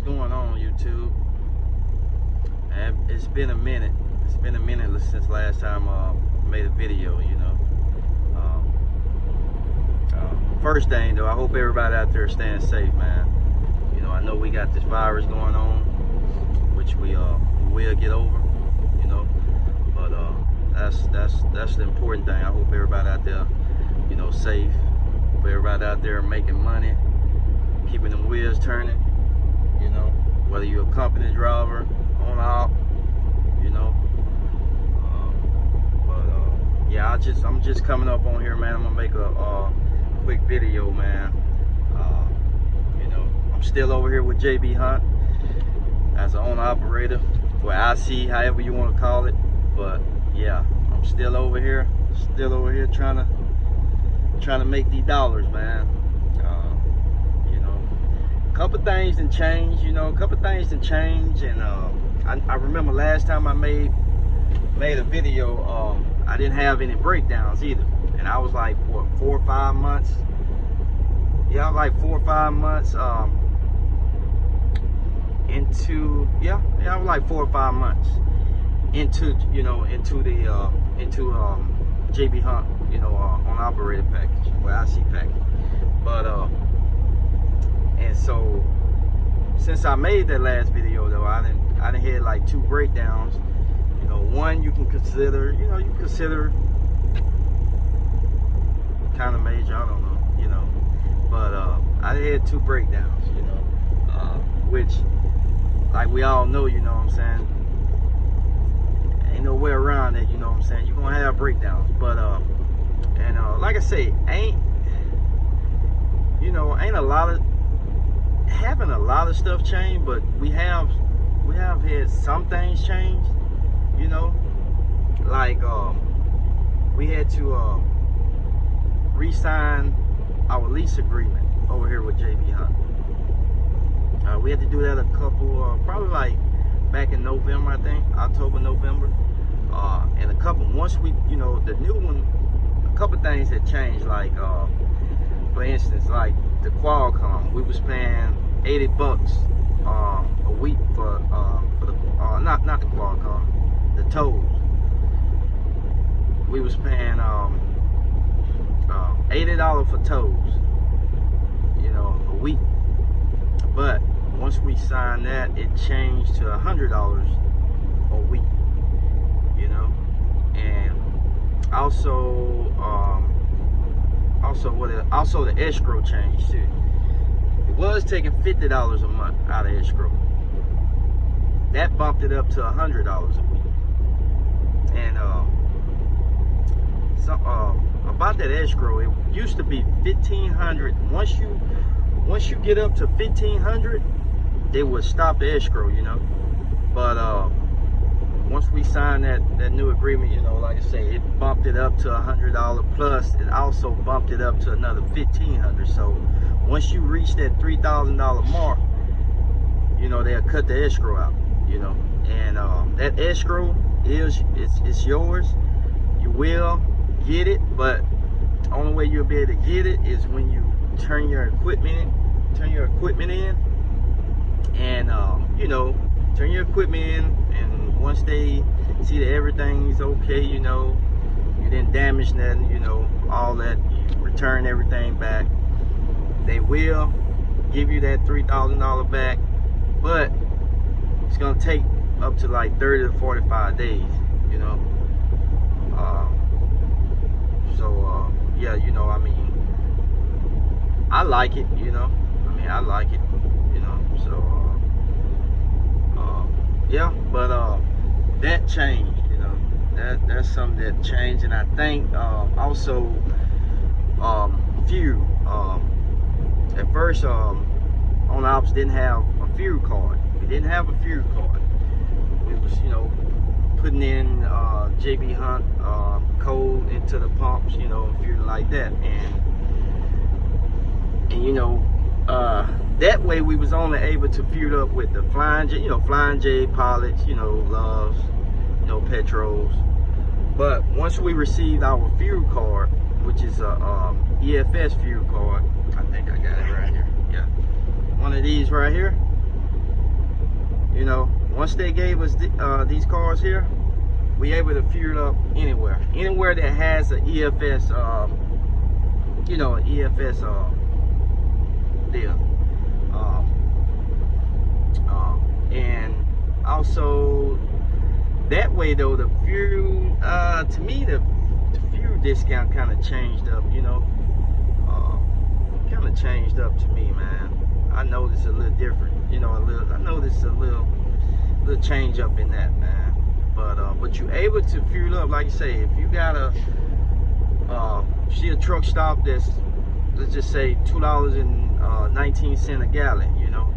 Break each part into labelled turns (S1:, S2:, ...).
S1: What's going on, YouTube? It's been a minute. It's been a minute since last time I made a video, you know. First thing though, I hope everybody out there is staying safe, man. You know, I know we got this virus going on, which we will get over, you know. But that's the important thing. I hope everybody out there, you know, safe. Hope everybody out there making money, keeping them wheels turning. You know, whether you're a company driver, on out, you know. Yeah, I'm just coming up on here, man. I'm gonna make a quick video, man. You know, I'm still over here with JB Hunt as an owner operator for IC, however you want to call it. But yeah, I'm still over here trying to make these dollars, man. Couple things done changed, you know. And I remember last time I made a video, I didn't have any breakdowns either, and I was like, what, 4 or 5 months? Yeah, I was like 4 or 5 months into, yeah, I was like 4 or 5 months into, you know, into JB Hunt, you know, on operator package, or IC package. But and so since I made that last video though, I done had like 2 breakdowns. You know, one you can consider, you know, kind of major, I don't know, you know. But I had 2 breakdowns, you know, which, like we all know, you know what I'm saying, ain't no way around it, you know what I'm saying. You're gonna have breakdowns. But like I say, ain't a lot of stuff changed, but we have had some things change, you know. Like we had to re-sign our lease agreement over here with JB Hunt. We had to do that a couple, probably like back in November, I think, October, November. And once we, you know, the new one, a couple things had changed. Like for instance, like the Qualcomm, we was paying $80 a week for the not the Qualcomm, the tows. We was paying $80 for tows, you know, a week. But once we signed that, it changed to $100 a week, you know. And also the escrow changed too. It was taking $50 a month out of escrow. That bumped it up to $100 a week. And about that escrow, it used to be $1,500. Once you get up to $1,500, they would stop the escrow, you know. But once we signed that new agreement, you know, like I say, it bumped it up to $100 plus. It also bumped it up to another $1,500. So once you reach that $3,000 mark, you know, they'll cut the escrow out, you know. And that escrow it's yours. You will get it, but the only way you'll be able to get it is when you turn your equipment in, and you know, turn your equipment in, and once they see that everything's okay, you know, you didn't damage nothing, you know, all that, you return everything back, they will give you that $3,000 back, but it's gonna take up to like 30 to 45 days, you know. Yeah, you know, I mean, I like it, you know. I like it, you know. So yeah, but that changed, you know. That's something that changed. And I think also fuel. At first on ops didn't have a fuel card. We didn't have a fuel card. We was, you know, putting in JB Hunt code into the pumps, you know, fuel like that. And you know, that way we was only able to fuel up with the Flying J, you know, Flying J pilots, you know, Loves, you know, Petros. But once we received our fuel card, which is a EFS fuel card, I think I got it right here. Yeah, one of these right here. you know, once they gave us these cars here, we able to fuel up anywhere that has an EFS, you know, an EFS deal. And also that way though, the fuel, to me, the fuel discount kind of changed up, you know, kind of changed up to me, man. I noticed a little different, you know, I noticed a little change up in that, man. But you able to fuel up, like you say, if you got a truck stop that's, let's just say $2.19 a gallon, you know,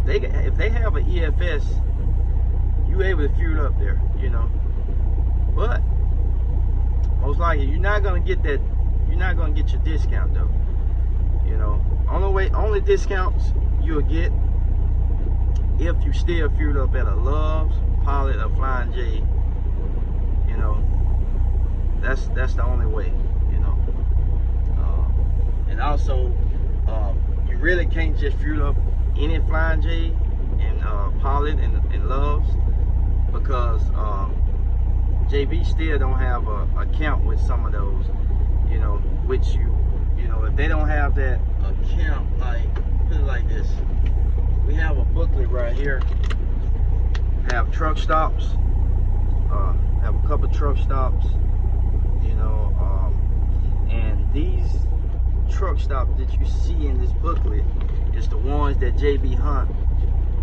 S1: if they have an EFS, you able to fuel up there, you know. But most likely you're not gonna get that, you're not gonna get your discount though, you know. Only discounts you'll get if you still fueled up at a Love's, Pilot, or Flying J, you know. That's the only way, you know. And also, you really can't just fuel up any Flying J and Pilot and Love's, because JB still don't have a account with some of those, you know, which you know, if they don't have that account, like, put it like this, we have a booklet right here, have truck stops, have a couple truck stops, you know, and these truck stops that you see in this booklet is the ones that JB Hunt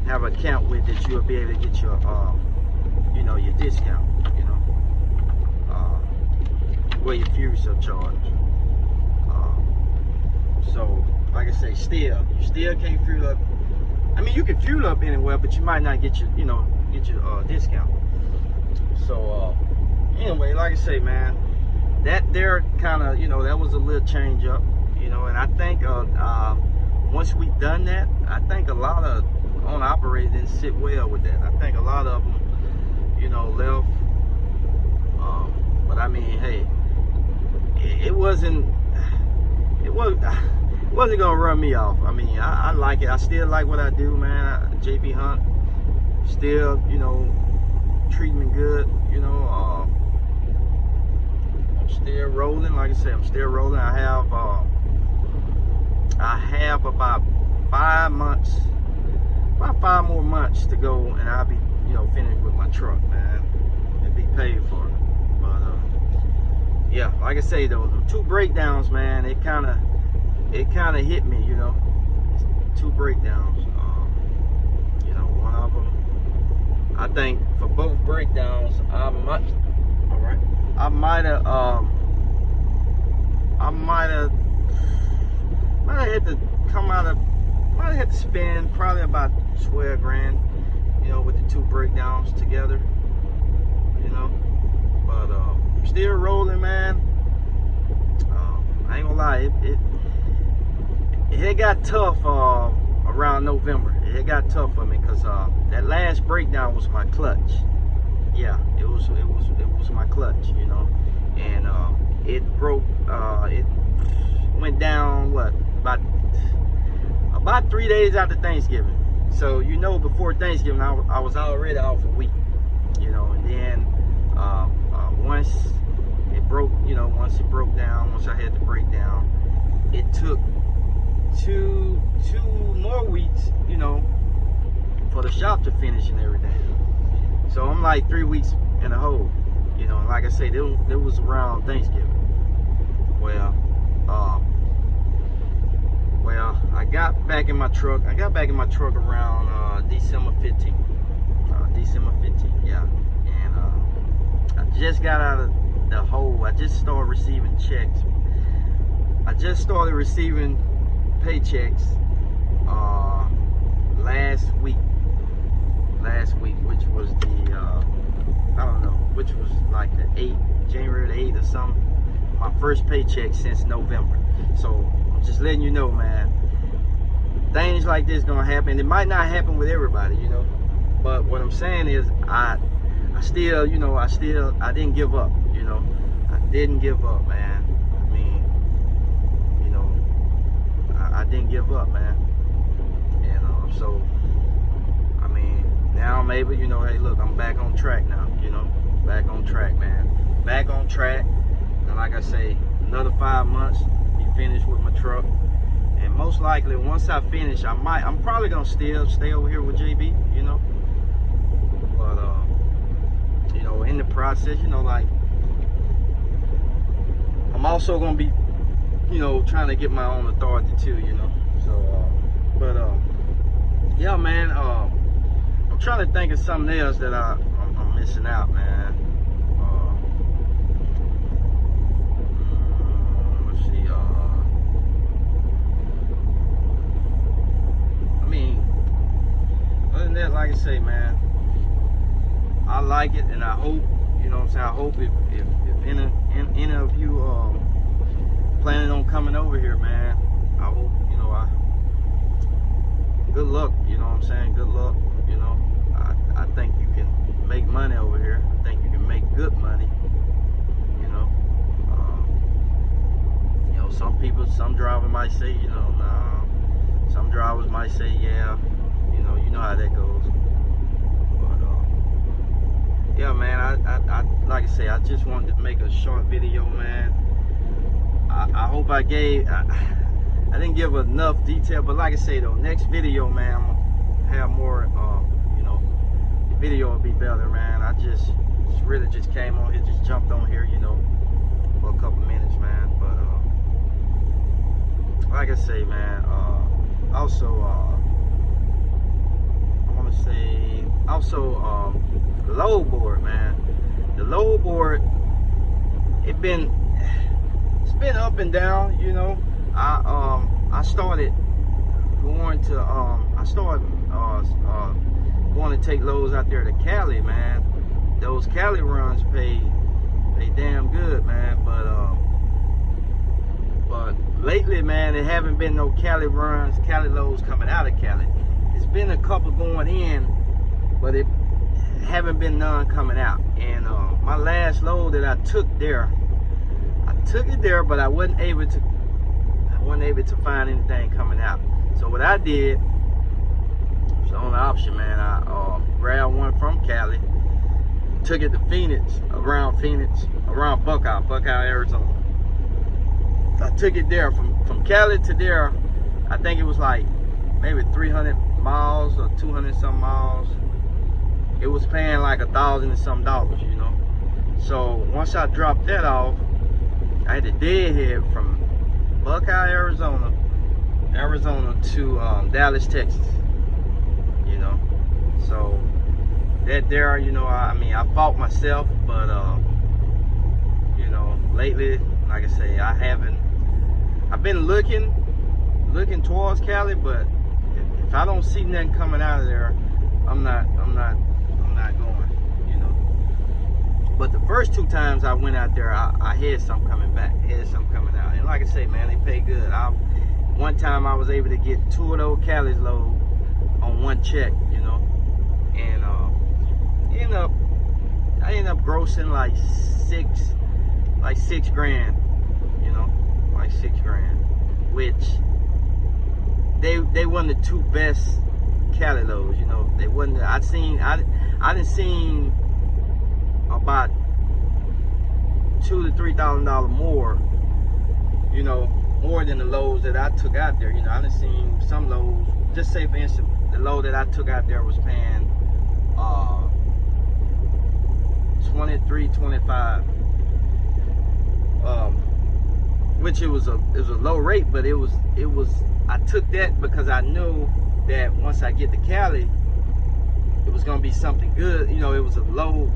S1: have an account with, that you'll be able to get your, you know, your discount, you know, where your fuel surcharge. So, like I say, you still can't fuel up. I mean, you can fuel up anywhere, but you might not get your, you know, discount. So, anyway, like I say, man, that there kind of, you know, that was a little change up, you know, and I think once we done that, I think a lot of owner operators didn't sit well with that. I think a lot of them, you know, left. But I mean, hey, it wasn't gonna run me off. I mean, I like it. I still like what I do, man. JB Hunt still, you know, treating me good, you know. I'm still rolling. Like I said, I'm still rolling. I have about 5 months, about 5 more months to go, and I'll be, you know, finished with my truck, man. It'll be paid for. But yeah, like I say though, the 2 breakdowns, man, it kind of hit me, you know. 2 breakdowns. You know, one of them, I think for both breakdowns, I might have had to spend probably about 12 grand, you know, with the 2 breakdowns together, you know. But still rolling, man. I ain't gonna lie, it got tough around November. It got tough for me because that last breakdown was my clutch. Yeah, it was my clutch, you know, and it broke. It went down about 3 days after Thanksgiving. So, you know, before Thanksgiving, I was already off a week, you know, and then once it broke, you know, once it broke down, once I had the breakdown, it took two more weeks, you know, for the shop to finish and everything. So I'm like 3 weeks in a hole, you know. And like I say, it was around Thanksgiving. Well, I got back in my truck. I got back in my truck around December 15th. December 15th, yeah. And I just got out of the hole. I just started receiving checks. I just started receiving paychecks last week, which was the I don't know, which was like the 8th, January the 8th or something. My first paycheck since November. So just letting you know, man, things like this gonna happen. It might not happen with everybody, you know, but what I'm saying is I still, you know, I didn't give up, you know. I didn't give up, man. I mean, you know, I didn't give up, man. And so I mean, now I'm able, you know, hey, look, I'm back on track now, you know, back on track, man. Back on track. And like I say, another 5 months, be finished with my truck. And most likely, once I finish, I'm probably gonna still stay over here with JB, you know. But you know, in the process, you know, like, I'm also gonna be, you know, trying to get my own authority too, you know. So, yeah, man. I'm trying to think of something else that I'm missing out, man. Let's see. I mean, other than that, like I say, man, I like it, and I hope, you know what I'm saying, I hope if any of you planning on coming over here, man, I hope, you know, good luck, you know what I'm saying, good luck, you know. I think you can make money over here. I think you can make good money, you know. You know, some drivers might say, you know, nah. Some drivers might say, yeah, you know how that goes. But yeah, man, I like I say, I just wanted to make a short video, man. I hope I didn't give enough detail, but like I say though, next video, man, I'm gonna have more, you know, the video will be better, man. I just really just came on here, just jumped on here, you know, for a couple minutes, man. But like I say, man, also, I want to say, also, the load board, man. The load board, it's been up and down, you know. I started going to going to take loads out there to Cali, man. Those Cali runs pay damn good, man. But lately, man, there haven't been no Cali runs, Cali loads coming out of Cali. It's been a couple going in, but it haven't been none coming out. And my last load that I took there, but I wasn't able to find anything coming out. So what I did was on the option, man. I grabbed one from Cali, took it to around Buckeye, Arizona. I took it there from Cali to there. I think it was like maybe 300 miles or 200 some miles. It was paying like $1,000 and some, you know. So once I dropped that off, I had to deadhead from Buckeye, Arizona to Dallas, Texas. You know, so that there, you know, I mean, I fought myself, but you know, lately, like I say, I've been looking towards Cali, but if I don't see nothing coming out of there, I'm not going, you know. But the first 2 times I went out there, I had some coming back, had some coming out. And like I say, man, they pay good. One time I was able to get 2 of those Cali's load on one check, you know. And I ended up grossing like six grand, you know, like 6 grand, which they wasn't the 2 best Cali loads, you know. They wasn't. I didn't seen about $2,000 to $3,000 more, you know, more than the loads that I took out there. You know, I done seen some loads. Just say for instance, the load that I took out there was paying $23, $25, which it was a low rate, but it was. I took that because I knew that once I get to Cali, it was gonna be something good. You know, it was a low,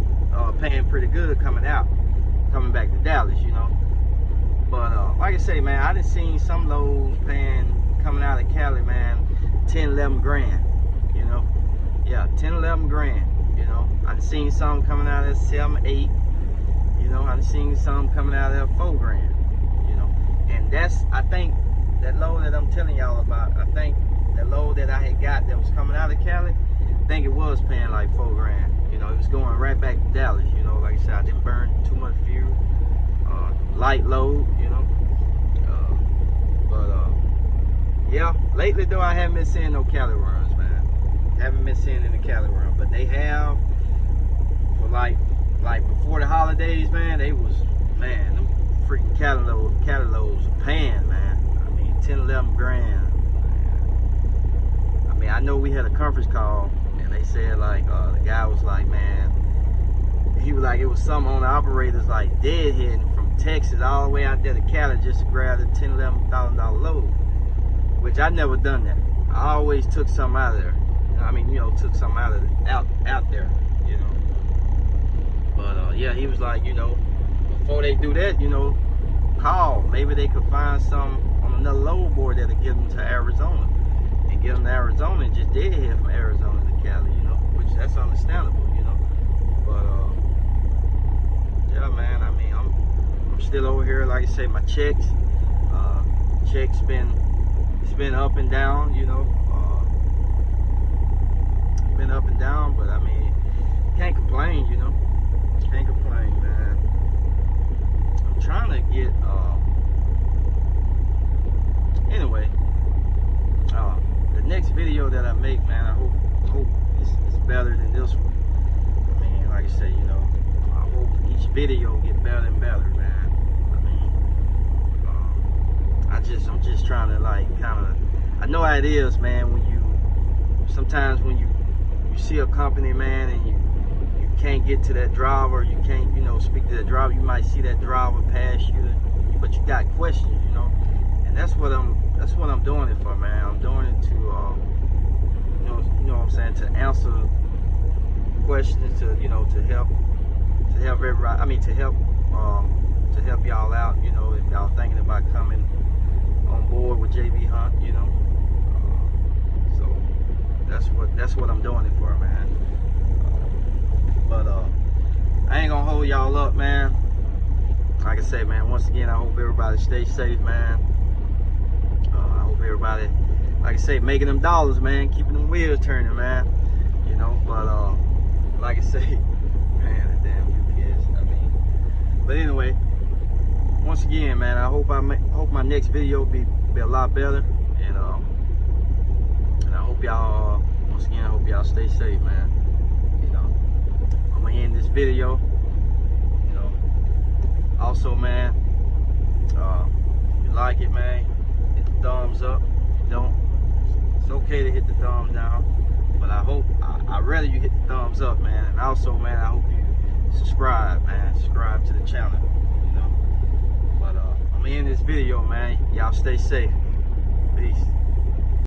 S1: paying pretty good coming back to Dallas, you know. But like I say, man, I done seen some loads coming out of Cali, man, 10, 11 grand, you know. Yeah, 10, 11 grand, you know. I done seen some coming out of 7, 8, you know. I done seen some coming out of 4 grand, you know. And I think that load that I'm telling y'all about, I think the load that I had got that was coming out of Cali, I think it was paying like 4 grand. You know, it was going right back to Dallas. You know, like I said, I didn't burn too much fuel. Light load, you know. Yeah, lately though, I haven't been seeing no Cali runs, man. Haven't been seeing in the cattle run, but they have for like before the holidays, man. They was, man, them freaking cattle loads paying, man. I mean, 10, 11 grand. I mean, I know we had a conference call and they said like the guy was like, man, he was like, it was some on the operators like deadheading from Texas all the way out there to Cali just to grab the $10,000, $11,000 load, which I never done that. I always took something out of there. I mean, you know, took something out of out there, you know. But yeah, he was like, you know, before they do that, you know, call. Maybe they could find some on another load board that'll get them to Arizona, and get them to Arizona and just deadhead from Arizona to Cali, you know, which that's understandable, you know. But yeah, man. I mean, I'm still over here. Like I say, my checks been up and down, you know. Been up and down, but I mean, can't complain, you know. Can't complain, man. I'm trying to get anyway, the next video that I make, man, I hope it's better than this one. I mean, like I say, you know, I hope each video get better and better, man. I mean, I'm just trying to like kind of, I know how it is, man, when sometimes when you see a company, man, and you can't get to that driver, you can't, you know, speak to that driver. You might see that driver pass you, but you got questions, you know, and that's what I'm doing it for, man. I'm doing it to, you know what I'm saying, to answer questions, to, you know, to help everybody. I mean, to help y'all out, you know, if y'all thinking about coming on board with JB Hunt, you know. So that's what I'm doing it for, man. But I ain't gonna hold y'all up, man. Like I say, man, once again, I hope everybody stays safe, man. I hope everybody, like I say, making them dollars, man, keeping them wheels turning, man. You know, but like I say, man, the damn UPS. I mean, but anyway, once again, man, I hope my next video be a lot better, and I hope y'all, once again, I hope y'all stay safe, man. You know, I'm gonna end this video. You know, also, man, if you like it, man, hit the thumbs up. Don't, it's okay to hit the thumbs down, but I'd rather you hit the thumbs up, man. And also, man, I hope you subscribe, man. Subscribe to the channel, you know. But I'm gonna end this video, man. Y'all stay safe. Peace.